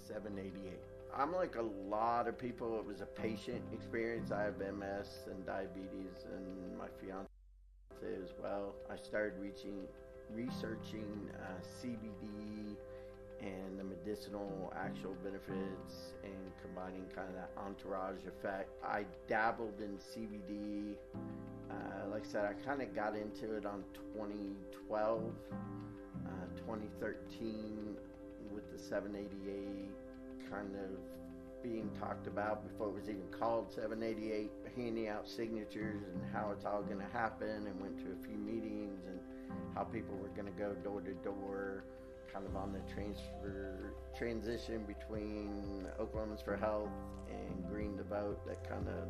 788. I'm like a lot of people, it was a patient experience. I have MS and diabetes, and my fiance as well. I started researching CBD and the medicinal actual benefits and combining kind of that entourage effect. I dabbled in CBD. Like I said, I kind of got into it on 2012, 2013 with the 788 kind of being talked about before it was even called 788, handing out signatures and how it's all going to happen, and went to a few meetings and how people were going to go door to door, kind of on the transition between Oklahomans for Health and Green to Vote.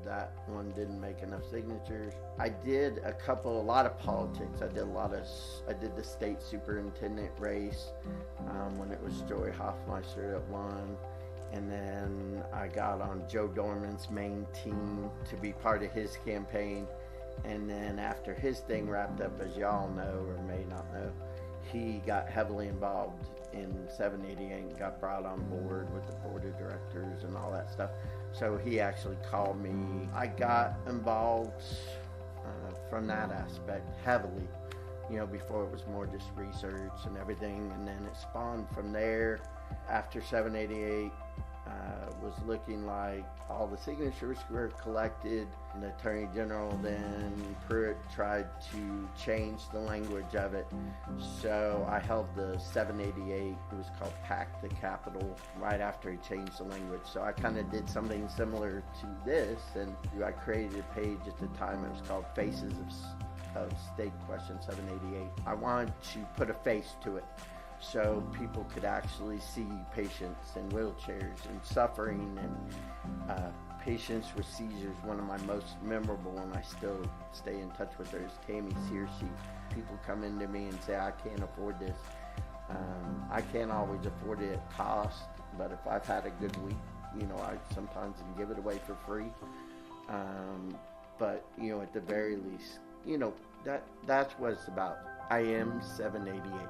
That one didn't make enough signatures. I did a lot of politics. I did the state superintendent race when it was Joey Hoffmeister that won. And then I got on Joe Dorman's main team to be part of his campaign. And then after his thing wrapped up, as y'all know or may not know, he got heavily involved in 788 and got brought on board with the board of directors and all that stuff. So he actually called me. I got involved from that aspect heavily, before it was more just research and everything. And then it spawned from there. After 788 was looking like all the signatures were collected, and the Attorney General then Pruitt tried to change the language of it. So I held the 788, it was called Pack the Capitol, right after he changed the language. So I kind of did something similar to this, and I created a page at the time. It was called Faces of State Question 788. I wanted to put a face to it, so people could actually see patients in wheelchairs and suffering, and patients with seizures. One of my most memorable, and I still stay in touch with her, is Tammy Searcy. People come into me and say, I can't afford this. I can't always afford it at cost, but if I've had a good week, I sometimes can give it away for free. But, at the very least, that's what it's about. I am 788.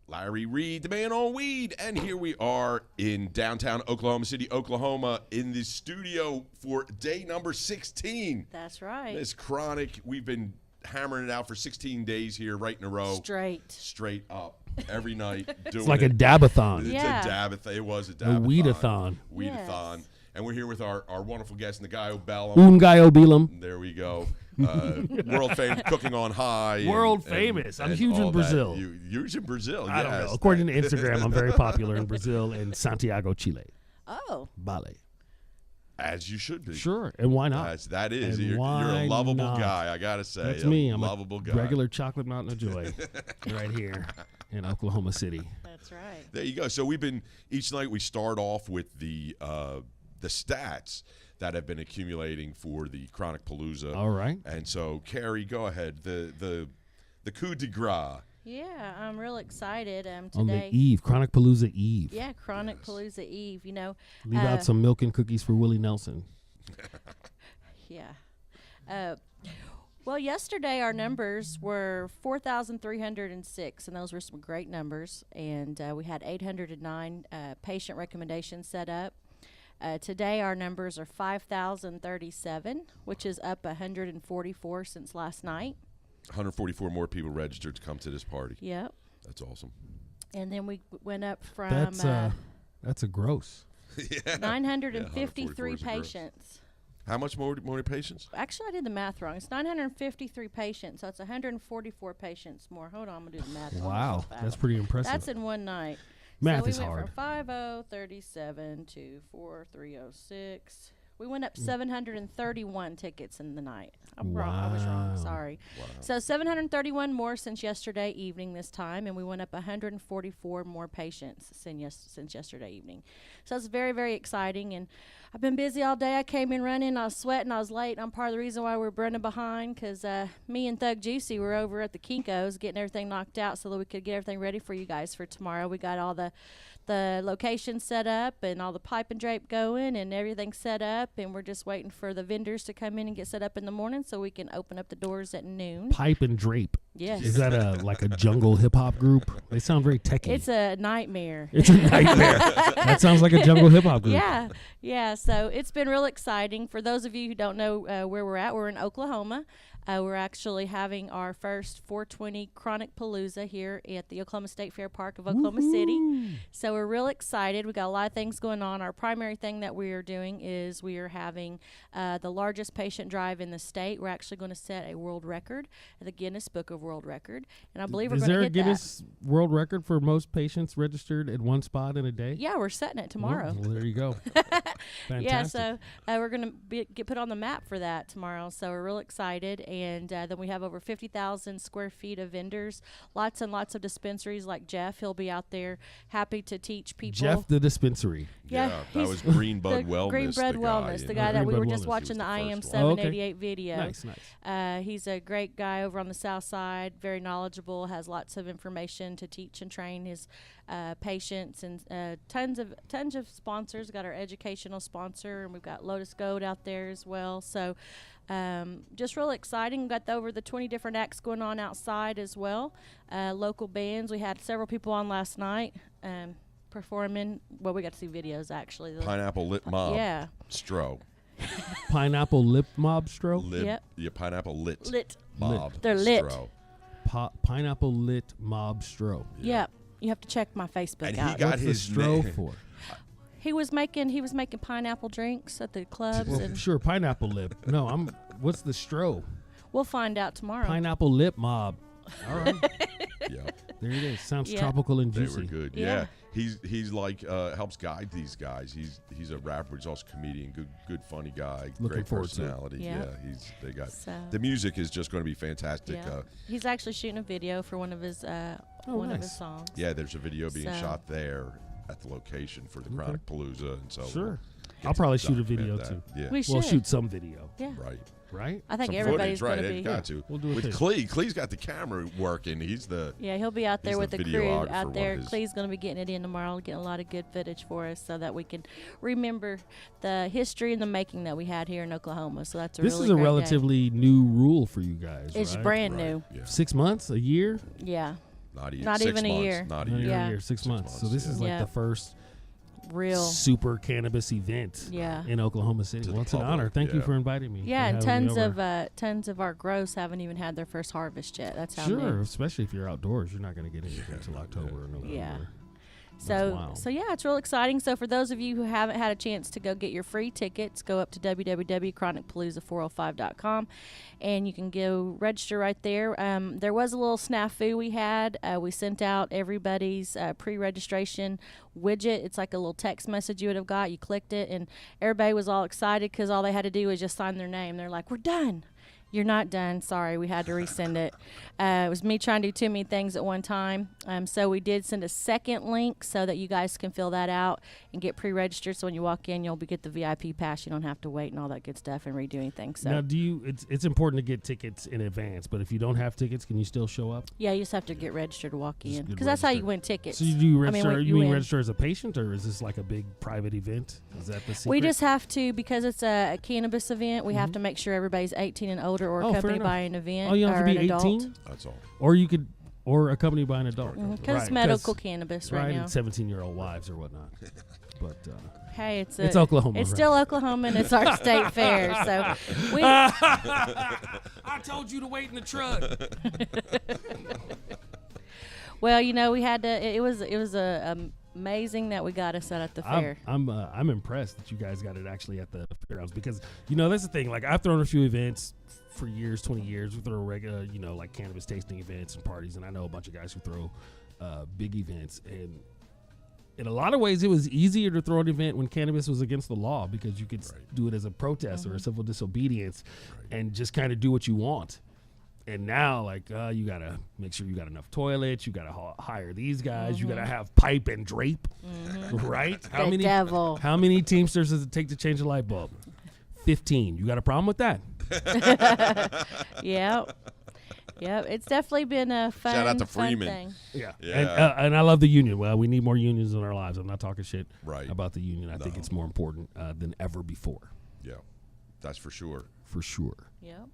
Larry Reed, the man on weed, and here we are in downtown Oklahoma City, Oklahoma, in the studio for day number 16. That's right. It's chronic. We've been hammering it out for 16 days here, right in a row. Straight up, every night. Doing it's like a dabathon. It's yeah. a dabathon. It was a dabathon. A weedathon. Weedathon. Yes. And we're here with our wonderful guest, Nagaio Bealum. Nagaio Bealum. There we go. World famous, cooking on high. World famous. I'm huge in Brazil. Huge in Brazil, I don't know. According to Instagram, I'm very popular in Brazil and Santiago, Chile. Oh. Vale. As you should be. Sure. And why not? That is. And You're a lovable not? guy, I got to say. That's me. I'm lovable a guy. regular chocolate mountain of joy right here in Oklahoma City. That's right. There you go. So we've been, each night we start off with the stats that have been accumulating for the Chronic Palooza. All right. And so, Carrie, go ahead. The coup de grace. Yeah, I'm real excited today. On the eve, Chronic Palooza Eve. Yeah, Chronic Palooza Eve, Leave out some milk and cookies for Willie Nelson. Yeah. Well, yesterday our numbers were 4,306, and those were some great numbers. And we had 809 patient recommendations set up. Today our numbers are 5,037, which is up 144 since last night. 144 more people registered to come to this party. Yep. That's awesome. And then we went up from that's a gross. Yeah. 953 patients. How much more patients? Actually, I did the math wrong. It's 953 patients, so it's 144 patients more. Hold on, I'm going to do the math. Wow, that's pretty impressive. That's in one night. Math is hard. We went from 5037 to 4306. We went up 731 tickets in the night. I'm wrong. I was wrong. Sorry. Wow. So 731 more since yesterday evening this time, and we went up 144 more patients since yesterday evening. So it's very, very exciting, and I've been busy all day. I came in running. I was sweating. I was late. And I'm part of the reason why we're running behind, because me and Thug Juicy were over at the Kinko's getting everything knocked out so that we could get everything ready for you guys for tomorrow. We got all the the location set up and all the pipe and drape going and everything set up, and we're just waiting for the vendors to come in and get set up in the morning so we can open up the doors at noon. Pipe and drape. Yes. Is that like a jungle hip hop group? They sound very techy. It's a nightmare. It's a nightmare. That sounds like a jungle hip hop group. Yeah. So it's been real exciting. For those of you who don't know where we're at, we're in Oklahoma. We're actually having our first 420 Chronic Palooza here at the Oklahoma State Fair Park of Oklahoma City. So we're real excited. We got a lot of things going on. Our primary thing that we are doing is we are having the largest patient drive in the state. We're actually going to set a world record at the Guinness Book of World Record, and I believe we're going to hit that. Is there a Guinness World Record for most patients registered at one spot in a day? Yeah, we're setting it tomorrow. Well, there you go. Fantastic. Yeah, so we're going to get put on the map for that tomorrow. So we're real excited. And then we have over 50,000 square feet of vendors, lots and lots of dispensaries like Jeff. He'll be out there happy to teach people. Jeff the dispensary. Yeah, that was Green Bud Wellness. Green Bud Wellness, the guy that we were just watching the IM 788 video. Nice. He's a great guy over on the south side, very knowledgeable, has lots of information to teach and train his patients, and tons of sponsors. Got our educational sponsor, and we've got Lotus Gold out there as well. So just real exciting. Got over the 20 different acts going on outside as well. Local bands. We had several people on last night performing. Well, we got to see videos actually. Pineapple Lit Mob. Yeah. Stro. Pineapple Lip Mob Stro? Yep. Yeah, Pineapple Lit. Mob. Lit. They're lit. Stro. Pineapple Lit Mob Stro. Yep. You have to check my Facebook and out. He got What's his the Stro for? He was making pineapple drinks at the clubs. Well, and sure, pineapple lip. No, what's the Stro? We'll find out tomorrow. Pineapple Lip Mob. All right. Yeah. There it is. Sounds tropical and They juicy. were good. Yeah. He's like helps guide these guys. He's a rapper. He's also a comedian. Good funny guy. Looking great forward to it. personality. Yeah. They got So, the music is just going to be fantastic. yeah. He's actually shooting a video for one of his of his songs. Yeah, there's a video being So- shot there at the location for the Chronic Palooza, and so Sure. get I'll to probably shoot a document video that. too. Yeah, We should. We'll shoot some video. Yeah. right. I think Some everybody's footage, going right? to be Got to. We'll do it With too. Clee. Clee's got the camera working. He's the Yeah, he'll be out there He's with the the crew videographer, out one there. of his- Clee's going to be getting it in tomorrow, getting a lot of good footage for us so that we can remember the history and the making that we had here in Oklahoma. So that's This really is a great day. relatively new rule for you guys, It's right? brand right. new. Yeah. 6 months? A year? Yeah. Not even, Not 6 even a months. year. Not Not even. even Yeah. a year, 6 months. So this is like Yeah. the first Real. super cannabis event Yeah. in Oklahoma City. To Well, the it's an public, honor. Thank you yeah. for inviting me. Yeah, and having me over. tons of our grows haven't even had their first harvest yet. That's how Sure, new. especially if you're outdoors, you're not going to get anything until October or November. Yeah. That's wild. So yeah, it's real exciting. So for those of you who haven't had a chance to go get your free tickets, go up to www.chronicpalooza405.com, and you can go register right there. There was a little snafu we had. We sent out everybody's pre-registration widget. It's like a little text message you would have got. You clicked it, and everybody was all excited because all they had to do was just sign their name. They're like, "We're done." You're not done. Sorry, we had to resend it. It was me trying to do too many things at one time. So we did send a second link so that you guys can fill that out and get pre-registered. So when you walk in, you'll get the VIP pass. You don't have to wait and all that good stuff and redo anything. So Now, it's important to get tickets in advance, but if you don't have tickets, can you still show up? yeah, you just have to get registered to walk Just in get because that's how you registered. win tickets. So you do register? when you mean win. register as a patient, or is this like a big private event? Is that the secret? We just have to, because it's a cannabis event, we have to make sure everybody's 18 and older or Oh, fair accompanied enough. by an event Oh, you don't have or to be an adult. 18, That's all. or accompanied by an adult. Because it's medical cannabis right now. And 17-year-old wives or whatnot. But Hey, it's Oklahoma. It's right? still Oklahoma, and it's our state fair. So we. I told you to wait in the truck. Well, we had to. It was amazing that we got us at the fair. I'm impressed that you guys got it actually at the fairgrounds, because that's the thing. Like, I've thrown a few events for years, 20 years. We throw regular, like cannabis tasting events and parties, and I know a bunch of guys who throw big events. And in a lot of ways, it was easier to throw an event when cannabis was against the law, because you could do it as a protest or a civil disobedience and just kind of do what you want. And now, like, you got to make sure you got enough toilets. You got to hire these guys. You got to have pipe and drape, right? The devil. How many Teamsters does it take to change a light bulb? 15. You got a problem with that? Yeah. Yep, it's definitely been a fun, Shout out to fun Freeman. thing. Yeah. Yeah. And I love the union. Well, we need more unions in our lives. I'm not talking shit Right. about the union. I think it's more important than ever before. Yeah, that's for sure. For sure. Yep.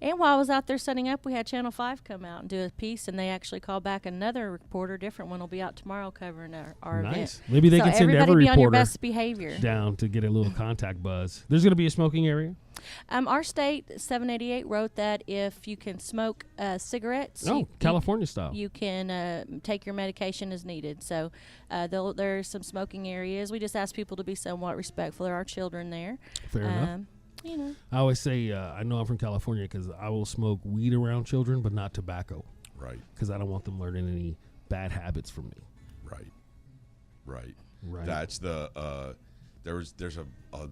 And while I was out there setting up, we had Channel 5 come out and do a piece, and they actually called back another reporter. Different one will be out tomorrow covering our event. Maybe they can send everybody every be on your reporter best behavior. down to get a little contact buzz. There's going to be a smoking area? Our state 788 wrote that if you can smoke cigarettes, California style. you can take your medication as needed. So there's some smoking areas. We just ask people to be somewhat respectful. There are children there. Fair enough. You know. I always say, I know I'm from California because I will smoke weed around children, but not tobacco. Right. Because I don't want them learning any bad habits from me. Right. Right. That's the there's a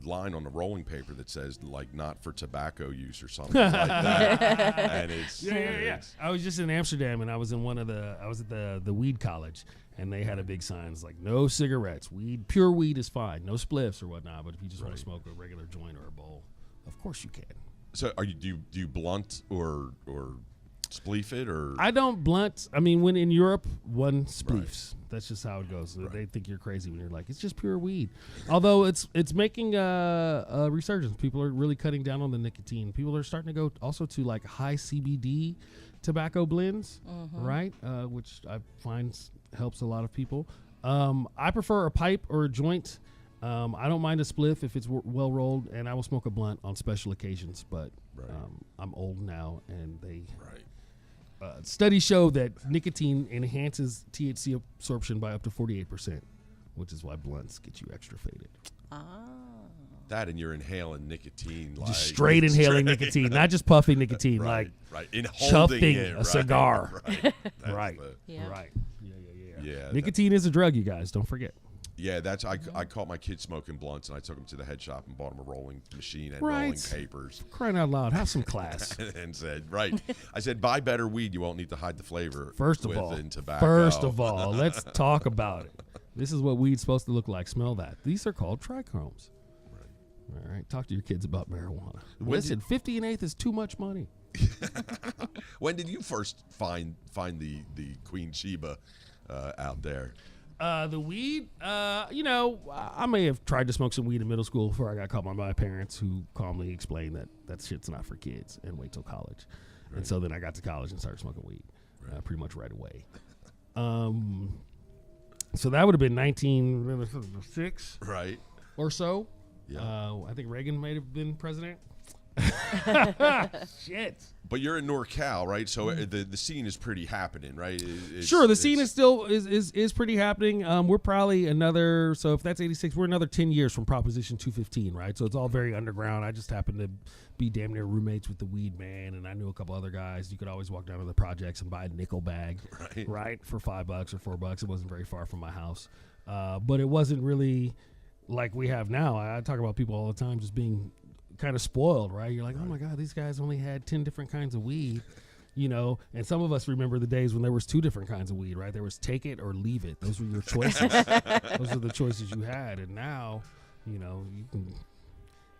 line on the rolling paper that says like not for tobacco use or something like that. And it's Yeah. I was just in Amsterdam and I was in I was at the weed college and they had a big sign. It's like no cigarettes, pure weed is fine, no spliffs or whatnot. But if you just want to smoke a regular joint or a bowl, of course you can. So do you blunt or spleef it or? I don't blunt. I mean, when in Europe, one spleefs. That's just how it goes. They think you're crazy when you're like, it's just pure weed. Although it's making a resurgence. People are really cutting down on the nicotine. People are starting to go also to like high CBD tobacco blends, right? Which I find helps a lot of people. I prefer a pipe or a joint. I don't mind a spliff if it's well rolled, and I will smoke a blunt on special occasions. But I'm old now, and they. Studies show that nicotine enhances THC absorption by up to 48%, which is why blunts get you extra faded. That and you're inhaling nicotine. Just straight inhaling nicotine, not just puffing nicotine, like chuffing a cigar. Right. Yeah. Nicotine is a drug, you guys. Don't forget. Yeah, I caught my kids smoking blunts, and I took them to the head shop and bought them a rolling machine and rolling papers. Crying out loud, have some class. And said, I said, buy better weed. You won't need to hide the flavor. First of all, let's talk about it. This is what weed's supposed to look like. Smell that. These are called trichomes. All right, talk to your kids about marijuana. Listen, 50 1/8 is too much money. When did you first find the Queen Sheba out there? The weed, I may have tried to smoke some weed in middle school before I got caught by my parents, who calmly explained that shit's not for kids and wait till college. And so then I got to college and started smoking weed pretty much right away. So that would have been 1906, right, or so. Yeah. I think Reagan might have been president. Shit. But you're in NorCal, right? So the scene is pretty happening, right? Sure, the scene is still is pretty happening. We're probably another, so if that's 86, we're another 10 years from Proposition 215, right? So it's all very underground. I just happened to be damn near roommates with the weed man, and I knew a couple other guys. You could always walk down to the projects and buy a nickel bag, right, for $5 or $4. It wasn't very far from my house, but it wasn't really like we have now. I talk about people all the time just being kind of spoiled, right? You're like, oh my God, these guys only had 10 different kinds of weed, and some of us remember the days when there was 2 different kinds of weed, right? There was take it or leave it. Those were your choices. Those are the choices you had. And now, you can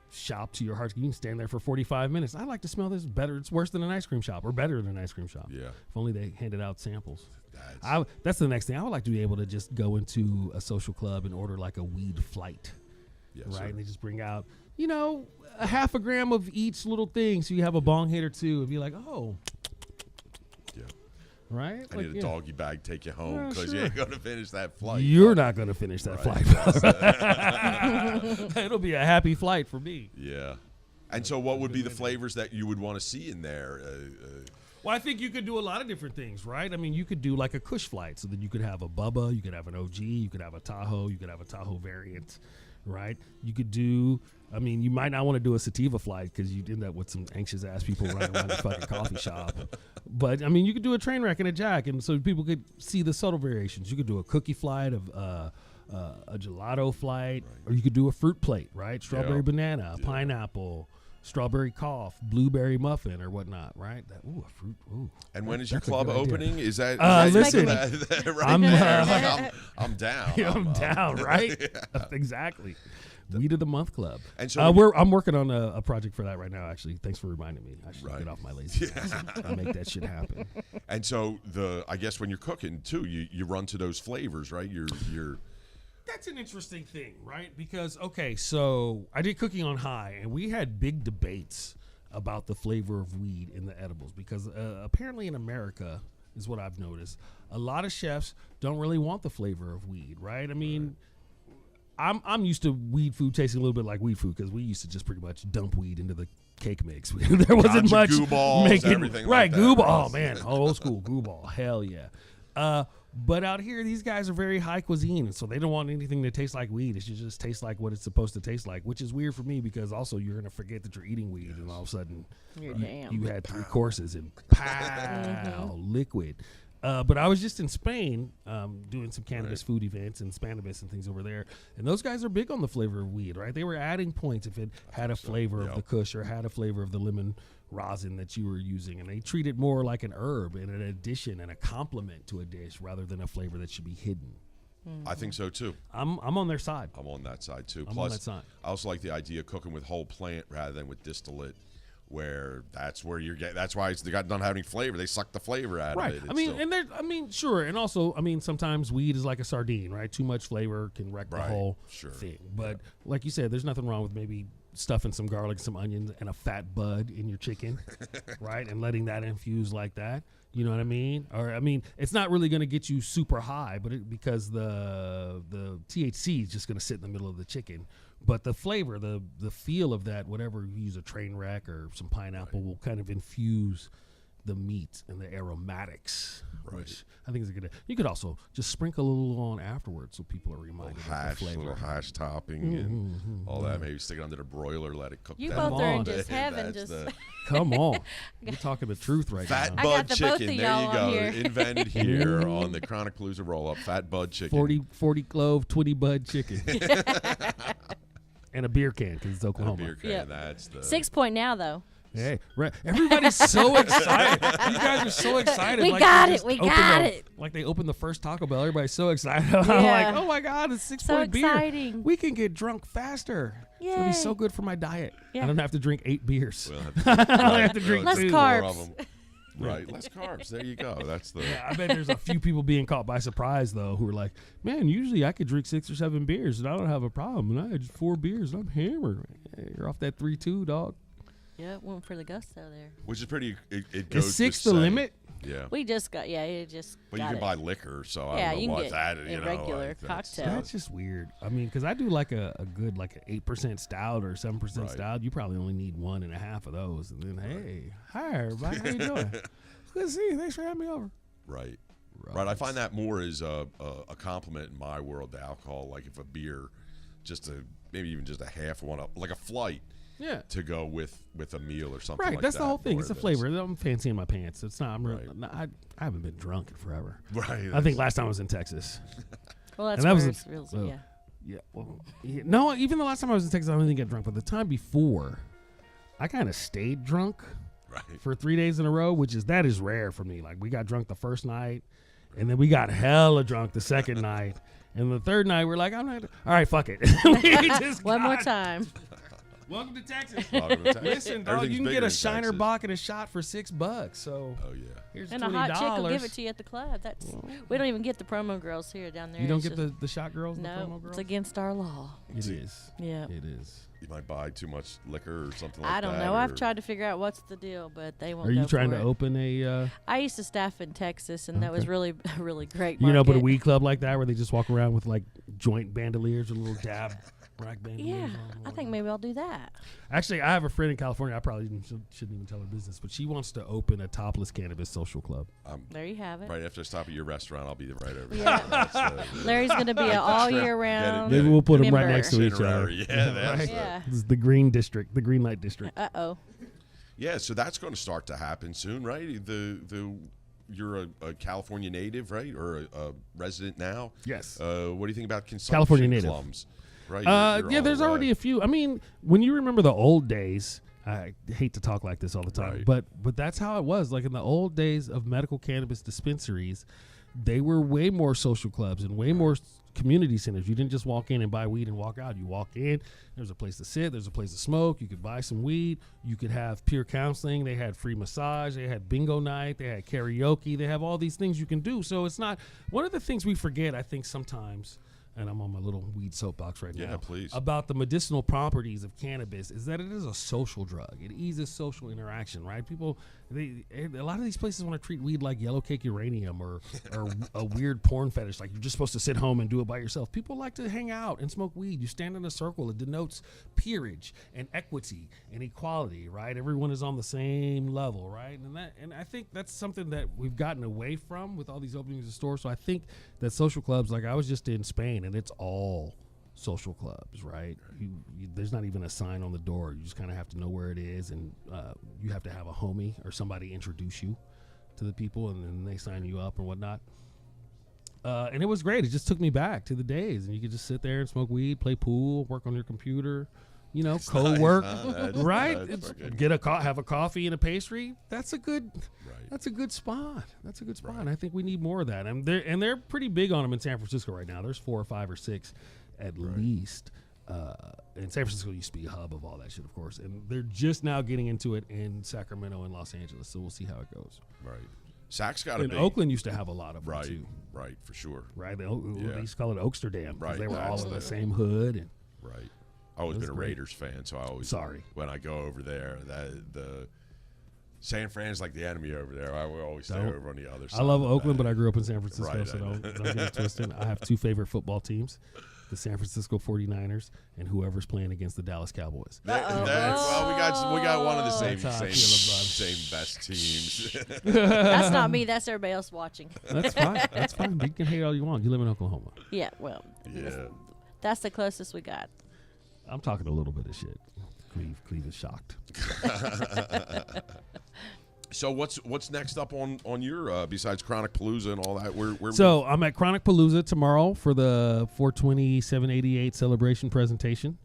shop to your heart. You can stand there for 45 minutes. I like to smell this better. It's worse than an ice cream shop or better than an ice cream shop. Yeah. If only they handed out samples. That's the next thing. I would like to be able to just go into a social club and order like a weed flight. Yes, right? Sir. And they just bring out, a half a gram of each little thing, so you have a bong hit or two, and be like, oh, yeah, right. I need a doggy bag, take you home, because you ain't gonna finish that flight. You're not gonna finish that flight. It'll be a happy flight for me. Yeah. And so, what would be the flavors that you would want to see in there? Well, I think you could do a lot of different things, right? I mean, you could do like a Kush flight, so then you could have a Bubba, you could have an OG, you could have a Tahoe, you could have a Tahoe variant. Right, you could do. I mean, you might not want to do a sativa flight because you'd end up with some anxious ass people running around the fucking coffee shop. But I mean, you could do a train wreck and a jack, and so people could see the subtle variations. You could do a cookie flight of a gelato flight, or you could do a fruit plate, right? Strawberry, banana, pineapple, strawberry cough, blueberry muffin, or whatnot, right? A fruit. Ooh. And when is your That's a club good idea. opening? Is that listen, that right I'm, there? I'm down. I'm down, right? Exactly. Weed of the Month Club. And so I'm working on a project for that right now, actually. Thanks for reminding me. I should get off my lazy ass and make that shit happen. And so I guess when you're cooking too, you run to those flavors, right? You're That's an interesting thing, right? Because, so I did Cooking on High, and we had big debates about the flavor of weed in the edibles because apparently in America, is what I've noticed, a lot of chefs don't really want the flavor of weed, right? I mean, I'm used to weed food tasting a little bit like weed food because we used to just pretty much dump weed into the cake mix. There wasn't much goo balls, making everything right. like that, Goo ball, right? oh man, old school goo ball, hell yeah. But out here, these guys are very high cuisine, and so they don't want anything to taste like weed. It should just taste like what it's supposed to taste like, which is weird for me because also you're gonna forget that you're eating weed, and all of a sudden you had 3 courses and pow liquid. But I was just in Spain doing some cannabis food events and Spanibus and things over there. And those guys are big on the flavor of weed, right? They were adding points if it had a flavor of the kush or had a flavor of the lemon rosin that you were using. And they treat it more like an herb and an addition and a complement to a dish rather than a flavor that should be hidden. I think so too. I'm on their side. I'm on that side too. I'm Plus, on that side. I also like the idea of cooking with whole plant rather than with distillate, where that's where you're getting. That's why they got done having flavor. They suck the flavor out Right. of it. I mean, sure. And also, I mean, sometimes weed is like a sardine, right? Too much flavor can wreck the whole thing. But like you said, there's nothing wrong with maybe stuffing some garlic, some onions, and a fat bud in your chicken, right? And letting that infuse like that. You know what I mean? Or I mean, it's not really going to get you super high, but because the THC is just going to sit in the middle of the chicken. But the flavor, the feel of that, whatever you use, a train wreck or some pineapple, will kind of infuse the meat and the aromatics. Which I think is a good. You could also just sprinkle a little on afterwards, so people are reminded of the flavor. Little hash topping and all that. Maybe stick it under the broiler, let it cook. You down. both are in just heaven. Come on, we're talking the truth right Fat now. bud the both chicken. of There y'all you on go. here. Invented here on the Chronic Palooza roll-up. Fat bud chicken. 40 clove, 20 bud chicken. And a beer can because it's Oklahoma. A beer can. Yep. That's the 6 point now though. Hey, right. Everybody's so excited. You guys are so excited. We like got they it. just We opened got the- it. Like they opened the first Taco Bell. Everybody's so excited. I'm Yeah. like, oh my God, it's 6 So point beer. exciting. We can get drunk faster. It's going to be so Yay. good for my diet. Yeah. I don't have to drink 8 beers. We'll I have to drink Less 2. carbs. More of 'em. Right, less carbs. There you go. That's the. I bet there's a few people being caught by surprise, though, who are like, man, usually I could drink 6 or 7 beers and I don't have a problem. And I had 4 beers and I'm hammered. Hey, you're off that 3-2, dog. Yeah, went for the gusto there. Which is pretty. It goes. Is 6 to the say- limit? Yeah. We just got it just. But you got can it. buy liquor, so Yeah, I don't you know can what get that. You a know, regular like that's- cocktail. That's just weird. I mean, because I do like a good like an 8% stout or 7% stout. You probably only need 1.5 of those, and then hey, hi everybody, how you doing? Good to see you. Thanks for having me over. Right. I find that more as a compliment in my world to alcohol. Like if a beer, maybe even just a half one, like a flight. Yeah. To go with a meal or something. Right. Like That's that, the whole thing. more It's a than flavor. I'm fancying my pants. It's not. I haven't been drunk in forever. Right. I think last time I was in Texas. Well, that's And that where was it's real. well, Yeah. Yeah. Well, no. Even the last time I was in Texas, I didn't get drunk. But the time before, I kind of stayed drunk. Right. For 3 days in a row, that is rare for me. Like we got drunk the first night, and then we got hella drunk the second night, and the third night we're like, all right, fuck it. We just One more got- time. Welcome to Texas. Welcome to Texas. Listen, dog, Everything's you can bigger get a in Shiner Texas. Bock and a shot for $6. So Oh yeah. here's And $20. a hot chick will give it to you at the club. That's we don't even get the promo girls here down there. You don't It's get just- the shot girls, the promo No, girls. it's against our law. It is. Yeah. It is. You might buy too much liquor or something like that. I don't know. I've or- tried to figure out what's the deal, but they won't. Are you go trying for to it. open a? I used to staff in Texas, and that was Okay. really, really great. You can open a market. weed club like that where they just walk around with like joint bandoliers or little dab rack bandoliers. Yeah, on I think maybe I'll do that. Actually, I have a friend in California. I probably shouldn't even tell her business, but she wants to open a topless cannabis social club. There you have it. Right after I stop at your restaurant, I'll be right over there. Yeah. That's, Larry's going to be an all year round. Maybe we'll put them right member. next to each other. Itinerary. Yeah, that's Right? the- Yeah. This is the green district, the green light district. Uh-oh. Yeah, so that's going to start to happen soon, right? You're a California native, right, or a resident now? Yes. What do you think about consumption California native. clubs? Right. Yeah, there's already a few. I mean, when you remember the old days, I hate to talk like this all the time, Right. but that's how it was. Like in the old days of medical cannabis dispensaries, they were way more social clubs and way more community centers. You didn't just walk in and buy weed and walk out. You walk in, there's a place to sit, there's a place to smoke. You could buy some weed. You could have peer counseling. They had free massage. They had bingo night. They had karaoke. They have all these things you can do. So it's not one of the things we forget, I think, sometimes. And I'm on my little weed soapbox right now. Yeah, please. About the medicinal properties of cannabis is that it is a social drug. It eases social interaction, right? People, a lot of these places want to treat weed like yellow cake uranium or a weird porn fetish, like you're just supposed to sit home and do it by yourself. People like to hang out and smoke weed. You stand in a circle. It denotes peerage and equity and equality, right? Everyone is on the same level, right? And I think that's something that we've gotten away from with all these openings of stores. So I think that social clubs, like I was just in Spain, and it's all social clubs, right? There's not even a sign on the door. You just kind of have to know where it is, and you have to have a homie or somebody introduce you to the people, and then they sign you up and whatnot. And it was great. It just took me back to the days, and you could just sit there and smoke weed, play pool, work on your computer, co-work, right? Have a coffee and a pastry. That's a good. That's a good spot. That's a good spot. Right. I think we need more of that. And they're pretty big on them in San Francisco right now. There's 4 or 5 or 6 at least. And San Francisco used to be a hub of all that shit, of course. And they're just now getting into it in Sacramento and Los Angeles. So we'll see how it goes. Right. Sac's got to And be. Oakland used to have a lot of them Right. too. Right, for sure. Right. They used to call it Oaksterdam because Right. they were all That's in the the- same hood. And Right. I've always That's been a great. Raiders fan, so I always Sorry. when I go over there, the San Fran's like the enemy over there. I will always stay Don't- over on the other side. I love of Oakland, that. but I grew up in San Francisco, Right, so I know. don't get it twisted. I have 2 favorite football teams, the San Francisco 49ers and whoever's playing against the Dallas Cowboys. Well, we got one of the same That's how I feel same best teams. That's not me. That's everybody else watching. That's fine. That's fine. You can hate all you want. You live in Oklahoma. Yeah, well, Yeah. that's the closest we got. I'm talking a little bit of shit. Cleve is shocked. So what's next up on your besides Chronic Palooza and all that? Where So I'm at Chronic Palooza tomorrow for the 420 788 celebration presentation,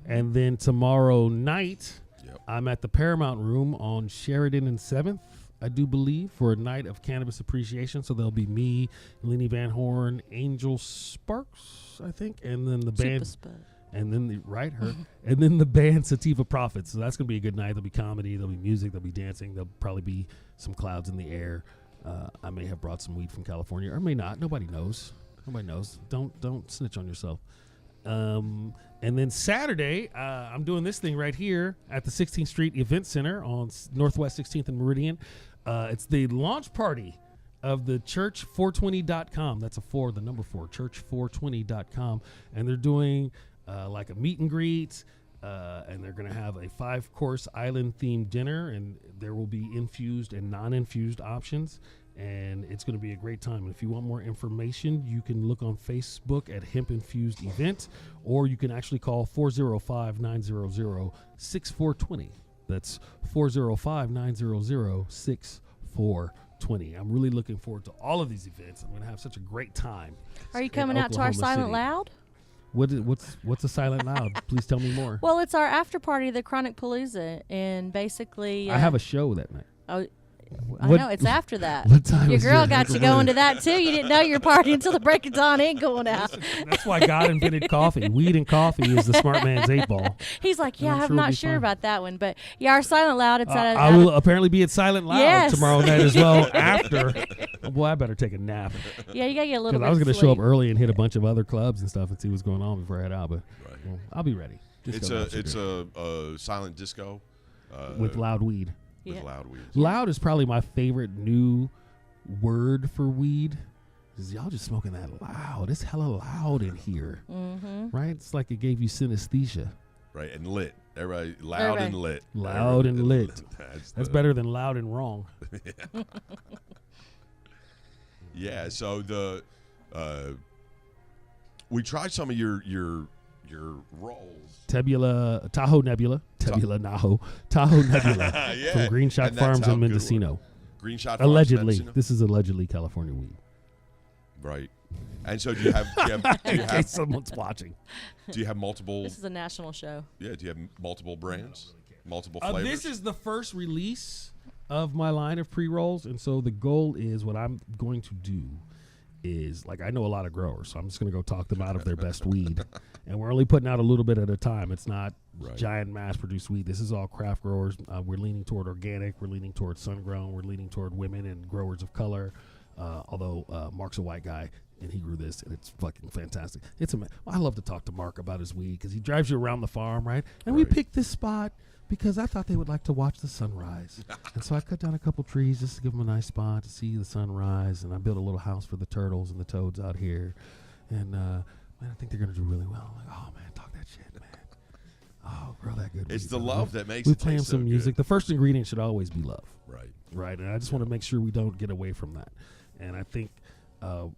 and then tomorrow night I'm at the Paramount Room on Sheridan and 7th, I do believe, for a night of cannabis appreciation. So there'll be me, Lenny Van Horn, Angel Sparks, I think, and then the band. Super Spud. And then and then the band Sativa Prophets. So that's gonna be a good night. There'll be comedy, there'll be music, there'll be dancing, there'll probably be some clouds in the air. I may have brought some weed from California, or may not. Nobody knows. Don't snitch on yourself. And then Saturday, I'm doing this thing right here at the 16th Street Event Center on Northwest 16th and Meridian. It's the launch party of the church420.com. That's the number 4, church420.com. And they're doing like a meet and greet, and they're going to have a 5-course island-themed dinner, and there will be infused and non-infused options, and it's going to be a great time. And if you want more information, you can look on Facebook at Hemp Infused Event, or you can actually call 405-900-6420. That's 405-900-6420. I'm really looking forward to all of these events. I'm going to have such a great time. Are you in coming out to our Oklahoma Silent City. Loud? What's a Silent Loud? Please tell me more. Well, it's our after party of the Chronic Palooza, and basically I have a show that night. Oh, I What- know it's after that. what time Your is girl your got you after going party? to that too. You didn't know your party until the break of dawn ain't going out. That's why God invented coffee. Weed and coffee is the smart man's 8-ball. He's like, yeah, I'm I'm sure it'll not be sure fun. about that one, but yeah, our Silent Loud. It's at I will apparently be at Silent Loud Yes. tomorrow night as well. After, boy, I better take a nap Yeah, you gotta get a little. because bit I was going to show up early and hit a bunch of other clubs and stuff and see what's going on before I head out. But well, I'll be ready. it's a silent disco with loud weed. with Yeah. loud weeds. Loud is probably my favorite new word for weed. Is y'all just smoking that loud? It's hella loud in here, right? It's like it gave you synesthesia. Right, and lit. Everybody loud and lit. Loud and lit. That's That's better than loud and wrong. Yeah, so the we tried some of your rolls. Tahoe Nebula Naho Yeah, from Green Shot and that's Farms how in good Mendocino. Green Shot Farms, Allegedly, Mendocino? this is allegedly California weed. Right. And so do you have In case someone's watching. do you have multiple This is a national show. do you have multiple brands? Multiple flavors? This is the first release of my line of pre-rolls, and so the goal is what I'm going to do is, like, I know a lot of growers, so I'm just going to go talk them out of their best weed, and we're only putting out a little bit at a time. It's not giant mass-produced weed. This is all craft growers. We're leaning toward organic. We're leaning toward sun-grown. We're leaning toward women and growers of color, although Mark's a white guy, and he grew this, and it's fucking fantastic. I love to talk to Mark about his weed because he drives you around the farm, right? And we picked this spot because I thought they would like to watch the sunrise. And so I cut down a couple trees just to give them a nice spot to see the sunrise. And I built a little house for the turtles and the toads out here. And, man, I think they're going to do really well. I'm like, oh, man, talk that shit, man. Oh, grow that good. It's the love that makes we it play taste some so music. good. The first ingredient should always be love. Right. Right. And I just want to make sure we don't get away from that. And I think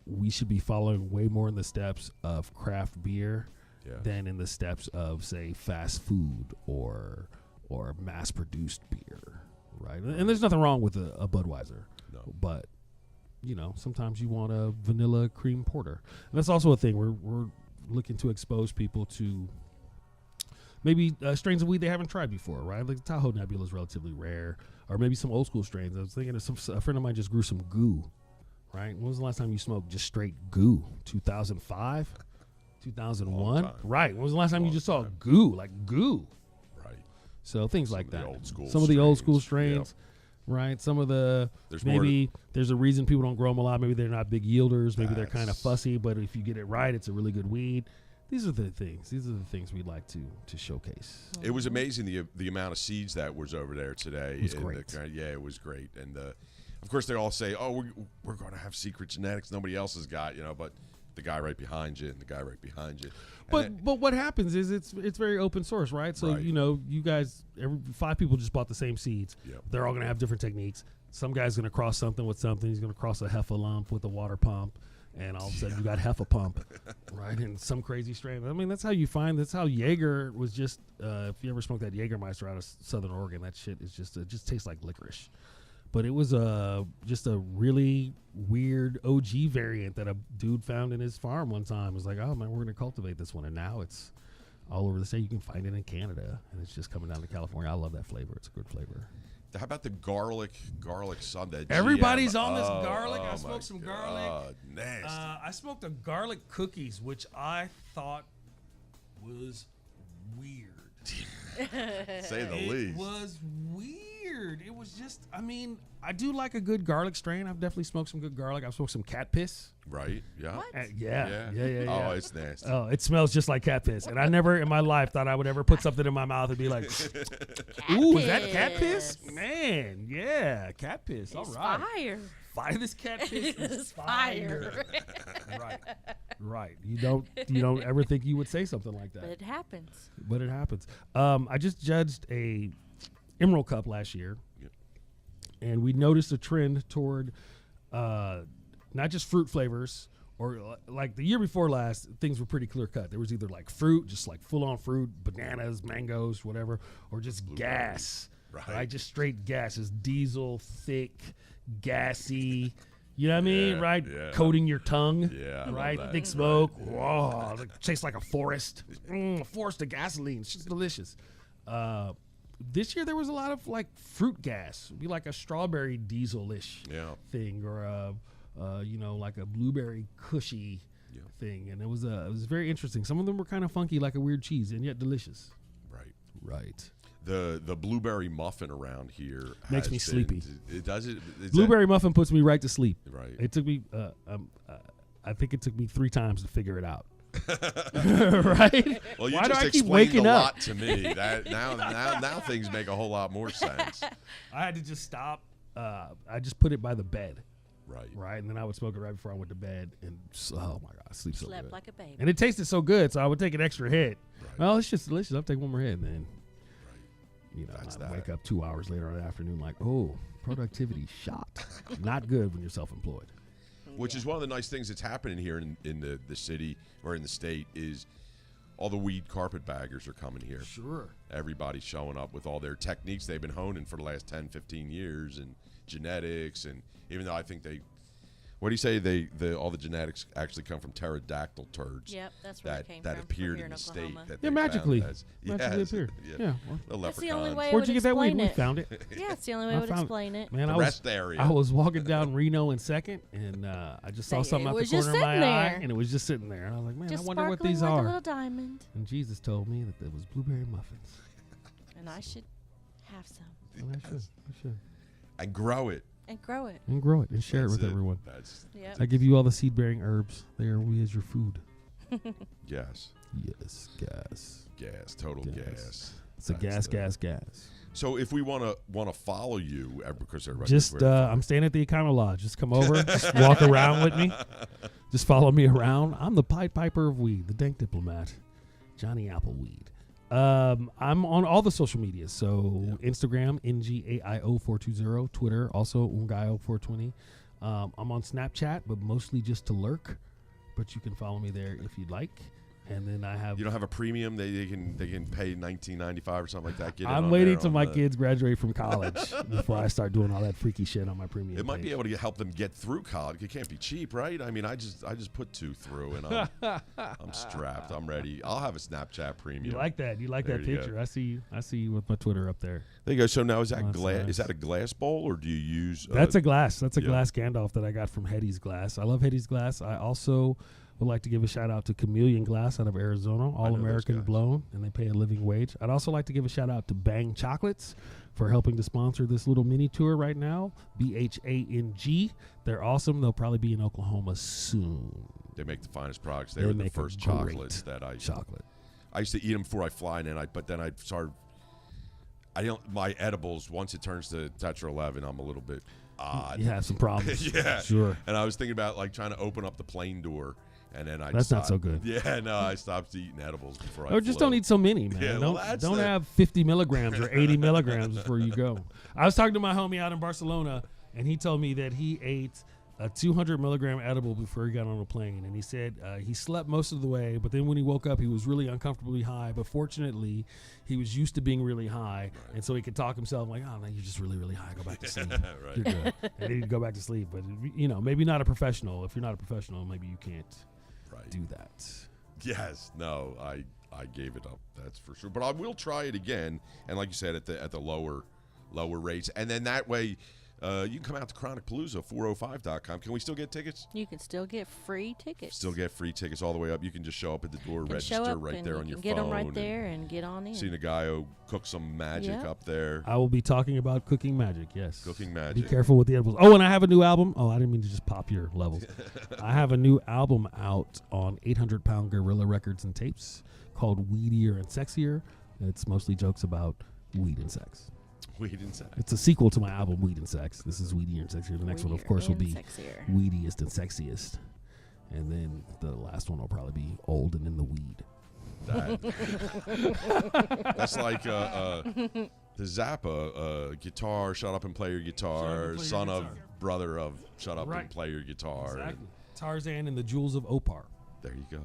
we should be following way more in the steps of craft beer than in the steps of, say, fast food or mass-produced beer, right? And there's nothing wrong with a Budweiser, but sometimes you want a vanilla cream porter, and that's also a thing. We're looking to expose people to maybe strains of weed they haven't tried before, right? Like the Tahoe Nebula is relatively rare, or maybe some old school strains. I was thinking of a friend of mine just grew some goo, right? When was the last time you smoked just straight goo? 2005, 2001, right? When was the last time you just saw goo, like goo? So things like that. Some of the old school strains, right? Some of the there's a reason people don't grow them a lot. Maybe they're not big yielders. Maybe they're kind of fussy. But if you get it right, it's a really good weed. These are the things. These are the things we'd like to showcase. It was amazing the amount of seeds that was over there today. It was great. It was great. And of course they all say, "Oh, we're going to have secret genetics nobody else has got," but the guy right behind you and the guy right behind you. But what happens is it's very open source, right? So you guys, 5 people just bought the same seeds. Yep. They're all going to have different techniques. Some guy's going to cross something with something. He's going to cross a Heffalump with a water pump, and all of a sudden you got Heffapump, right? And some crazy strain. I mean, that's how you find. That's how Jaeger was just. If you ever smoked that Jägermeister out of Southern Oregon, that shit is just it just tastes like licorice. But it was just a really weird OG variant that a dude found in his farm one time. It was like, oh, man, we're going to cultivate this one. And now it's all over the state. You can find it in Canada, and it's just coming down to California. I love that flavor. It's a good flavor. How about the garlic sundae? Everybody's on this garlic. I smoked some garlic. Nasty. I smoked a garlic cookies, which I thought was weird. Say the least. It was weird. It was just, I mean, I do like a good garlic strain. I've definitely smoked some good garlic. I've smoked some cat piss. Right, yeah. Yeah. Oh, it's nasty. Oh, it smells just like cat piss. And I never in my life thought I would ever put something in my mouth and be like, ooh, is that cat piss? Man, yeah, cat piss. All right. Fire. Fire, this cat piss is fire. Fire. Right. You don't ever think you would say something like that. But it happens. I just judged a Emerald Cup last year, and we noticed a trend toward not just fruit flavors, or like the year before last, things were pretty clear cut. There was either like fruit, just like full on fruit, bananas, mangoes, whatever, or just gas, right? Just straight gas, just diesel, thick, gassy. You know what I mean, right? Yeah. Coating your tongue, right? Thick smoke. Whoa, it tastes like a forest. A forest of gasoline. It's just delicious. This year there was a lot of like fruit gas. It'd be like a strawberry diesel-ish thing, or like a blueberry cushy thing, and it was very interesting. Some of them were kind of funky, like a weird cheese, and yet delicious. Right. The blueberry muffin around here makes me sleepy. It does it. Blueberry muffin puts me right to sleep. Right. It took me. I think it took me 3 times to figure it out. Right? Well, you Why just do I keep explained waking a up? lot to me. That now things make a whole lot more sense. I had to just stop. I just put it by the bed. Right. And then I would smoke it right before I went to bed, and oh my God, I sleep so Slept good. like a baby. And it tasted so good, so I would take an extra hit. Right. Well, it's just delicious. I'll take one more hit, and then That's I wake up 2 hours later in the afternoon like, oh, productivity shot. Not good when you're self-employed. Which is one of the nice things that's happening here in the city or in the state is all the weed carpetbaggers are coming here. Sure. Everybody's showing up with all their techniques they've been honing for the last 10, 15 years, and genetics, and even though I think What do you say? All the genetics actually come from pterodactyl turds. Yep, that's where that it came that from. appeared Here in the state. Oklahoma. That Yeah, they magically. found as, Magically yes, appeared. Yeah. Well, the That's the only leprechauns. way. where'd you get that weed? Explain We it. found it. Yeah, it's the only way I I would found- explain it. Man, The I was rest area. I was walking down Reno in Second, and I just saw It something out the was just corner of my sitting eye, there. and it was just sitting there. And I was like, man, Just I wonder what sparkling these like a are. little diamond, And Jesus told me that it was blueberry muffins. and I should have some And I should. And grow it. and grow it. And grow it and share That's it with everyone. That's Yep. I give you all the seed-bearing herbs. They are we as your food. yes. Yes, gas. Gas. Total gas. It's a That's gas. So if we want to follow you, because everybody Just I'm staying at the Econo Lodge. Just come over, just walk around with me. Just follow me around. I'm the Pied Piper of weed, the dank diplomat, Johnny Appleweed. I'm on all the social media. So Instagram, NGAIO420, Twitter, also Ungaio420. I'm on Snapchat, but mostly just to lurk. But you can follow me there if you'd like. And then I have. You don't have a premium? They can pay $19.95 or something like that. Get in I'm on waiting there till on my the- kids graduate from college before I start doing all that freaky shit on my premium. It might be page. able to help them get through college. It can't be cheap, right? I mean, I just put 2 through, and I'm strapped. I'm ready. I'll have a Snapchat premium. You like that? You like There that you picture? go. I see you with my Twitter up there. There you go. So now is that Oh, that's glass? nice. Is that a glass bowl, or do you use? That's a glass. That's a yeah. glass Gandalf that I got from Hetty's Glass. I love Hetty's Glass. I also would like to give a shout out to Chameleon Glass out of Arizona, All know those American guys. blown, and they pay a living wage. I'd also like to give a shout out to Bang Chocolates for helping to sponsor this little mini tour right now. BHANG. They're awesome. They'll probably be in Oklahoma soon. They make the finest products. They They were the make a first great chocolates that I. Chocolate. I used to eat them before I fly, and then but then I started. I don't. My edibles, once it turns to Tetra 11, I'm a little bit odd. You have some problems. Yeah. Sure. And I was thinking about like trying to open up the plane door, and then I. That's not stopped. so good. Yeah, no, I stopped eating edibles before I. Or just flew. don't eat so many, man. Yeah, well, don't that's don't the- have 50 milligrams or 80 milligrams before you go. I was talking to my homie out in Barcelona, and he told me that he ate a 200 milligram edible before he got on a plane, and he said he slept most of the way, but then when he woke up, he was really uncomfortably high. But fortunately, he was used to being really high, and so he could talk himself like, "Oh, no, you're just really, really high. Go back to sleep. Right. You're good." And then he'd go back to sleep. But maybe not a professional. If you're not a professional, maybe you can't Right. do that. Yes. No. I gave it up. That's for sure. But I will try it again. And like you said, at the lower rates, and then that way. You can come out to Chronic Palooza, 405.com. Can we still get tickets? You can still get free tickets. Still get free tickets all the way up. You can just show up at the door, You can show register up right and there you on your can get phone. them right and there and get on in. See Nagaio cook some magic Yep. up there. I will be talking about cooking magic. Yes, Cooking Be magic. careful with the edibles. Oh, and I have a new album. Oh, I didn't mean to just pop your levels. I have a new album out on 800 Pound Gorilla Records and Tapes called Weedier and Sexier. It's mostly jokes about weed and sex. Weed and sex. It's a sequel to my album Weed and Sex. This is Weedier and Sexier. The next one, of Weedier course, will and be sexier. Weediest and Sexiest. And then the last one will probably be Old and in the Weed. That's like the Zappa guitar, shut up and play your guitar, Play Your son of, Guitar. brother of, shut up Right. and play your guitar. Exactly. Tarzan and the Jewels of Opar. There you go.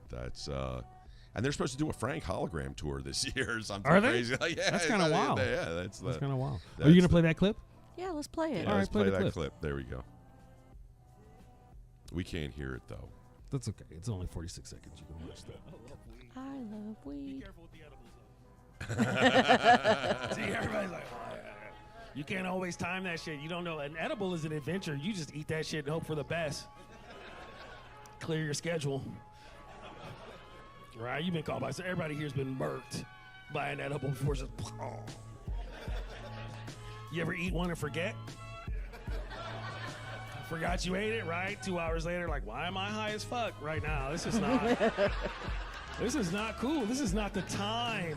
That's and they're supposed to do a Frank hologram tour this year or something Are they? crazy. Yeah, That's kinda wild. Yeah, that's That's kind of wild. Are that's you going to the- play that clip? Yeah, let's play it. Yeah, All right, let's play play the that clip. clip. There we go. We can't hear it though. That's okay. It's only 46 seconds. You can watch that. I love weed. Careful with the edibles. See, everybody's like, oh, yeah. You can't always time that shit. You don't know. An edible is an adventure. You just eat that shit and hope for the best. Clear your schedule. Right? You've been called by, so everybody here's been murked by an edible before. Just, oh. You ever eat one and forget? Forgot you ate it, right? 2 hours later, like, why am I high as fuck right now? This is not. This is not cool. This is not the time.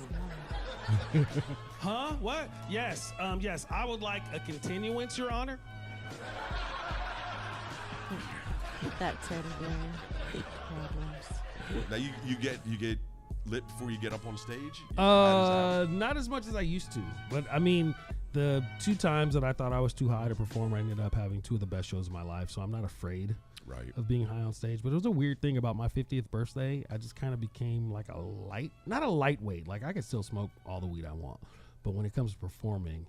Huh? What? Yes. Yes. I would like a continuance, Your Honor. That teddy bear. Big problems. Now you get lit before you get up on stage. How does that- Not as much as I used to, but I mean, the 2 times that I thought I was too high to perform, I ended up having 2 of the best shows of my life. So I'm not afraid right. of being high on stage. But it was a weird thing about my 50th birthday. I just kind of became like not a lightweight. Like I could still smoke all the weed I want, but when it comes to performing,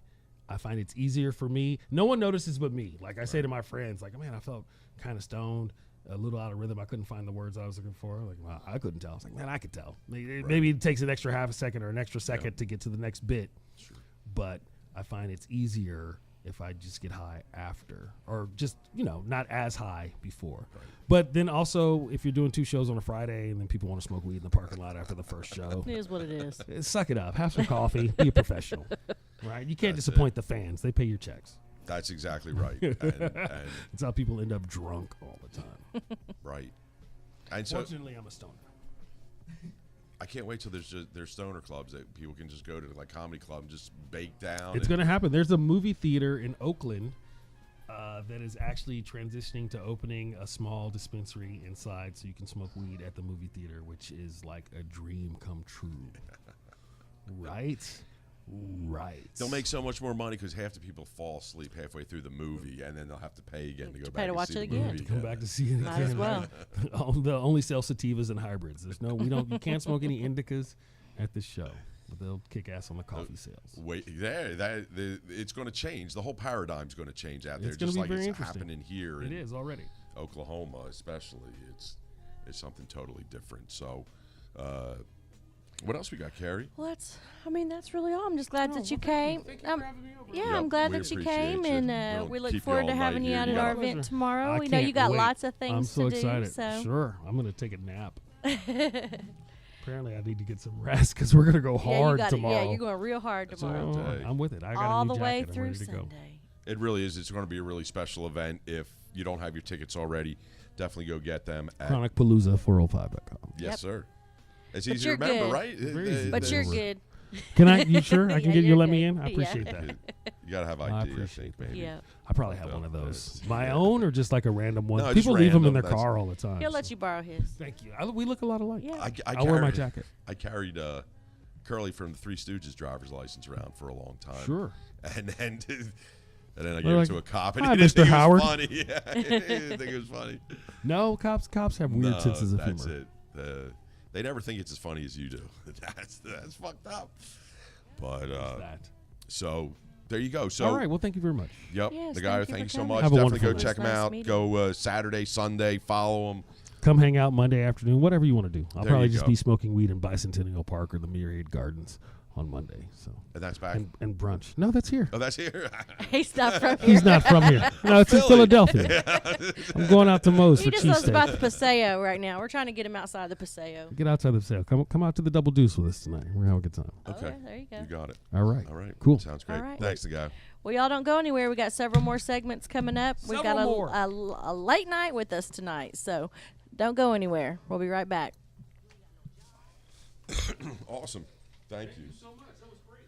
I find it's easier for me. No one notices but me. Like I say to my friends, like, man, I felt kind of stoned, a little out of rhythm. I couldn't find the words I was looking for. Like, well, I couldn't tell. I was like, man, I could tell. Maybe it takes an extra half a second or an extra second to get to the next bit. Sure. But I find it's easier if I just get high after, or just, not as high before. Right. But then also, if you're doing 2 shows on a Friday and then people want to smoke weed in the parking lot after the first show, It is what it is. suck it up. Have some coffee. Be a professional. Right? You can't disappoint the fans. They pay your checks. That's exactly right. and That's how people end up drunk all the time. right. And so Fortunately, I'm a stoner. I can't wait till there's stoner clubs that people can just go to, like comedy club, and just bake down. It's going to happen. There's a movie theater in Oakland that is actually transitioning to opening a small dispensary inside so you can smoke weed at the movie theater, which is like a dream come true. Right? Right. They'll make so much more money because half the people fall asleep halfway through the movie, and then they'll have to pay again to go To back pay to and watch see it the again. movie. To come back to see it Might again. as well. They'll only sell sativas and hybrids. You can't smoke any indicas at this show, but they'll kick ass on the coffee sales. Wait, it's going to change. The whole paradigm's going to change out there, It's gonna just be like very it's interesting. happening here It in is already. Oklahoma, especially. It's something totally different. So, what else we got, Carrie? Well, that's really all. I'm just glad that you came. Thank you for having me over. Yeah, Yep, I'm glad we that you appreciate came, you. and We'll we keep look you forward all to night having you here. out You at got our a event pleasure. tomorrow. I We know you can't got wait. lots of I'm things so to excited. do. So Sure, I'm gonna take a nap. Apparently, I need to get some rest because we're gonna go hard tomorrow. Yeah, you're going real hard That's a tomorrow. rough day. I'm with it. I got All a new the way jacket. I'm through ready to go. Sunday. It really is. It's going to be a really special event. If you don't have your tickets already, definitely go get them at ChronicPalooza405.com. Yes, Yep. sir. It's But easy to you're remember, good. right? Very easy. But It- you're it- good. Can I? You sure? I can Yeah, get you you're let me good. in. I Yeah. appreciate that. You got to have I ID, I appreciate think, maybe. Yeah. I probably have one of those. My own or just like a random one? No, just People leave them in random. their That's- car all the time. He'll so. let you borrow his. Thank you. We look a lot alike. Yeah. I'll wear my jacket. I carried Curly from the Three Stooges driver's license around for a long time. Sure. And then I gave They're it like, to a cop, and "Hi, he didn't Mr. think Howard." it was funny. Yeah, he didn't think it was funny. No, cops have weird No, senses of that's humor. it. They never think it's as funny as you do. That's fucked up. But That. so there you go. So All right. Well, thank you very much. Yep, Yes, the guy. thank you Thank you for so coming. much. Have a Definitely go wonderful check day. him Nice out. meeting Go Saturday, Sunday. Follow him. Come hang out Monday afternoon, whatever you want to do. I'll There probably you just go. be smoking weed in Bicentennial Park or the Myriad Gardens on Monday. So And that's back. and brunch. No, that's here. Oh, that's here. He's not from here. He's not from here. No, it's in Philly. Philadelphia. I'm going out to Moe's He for just knows about the cheesesteak. Paseo right now. We're trying to get him outside the Paseo. Get outside the sale. Come out to the Double Deuce with us tonight. We're gonna have a good time. Okay. Oh, yeah, there you go. You got it. All right. All right. Cool. Sounds great. All right. Thanks, the guy. Well, y'all don't go anywhere. We got several more segments coming up. We've got Several more. a late night with us tonight, so don't go anywhere. We'll be right back. Awesome. Thank you. so much. That was great.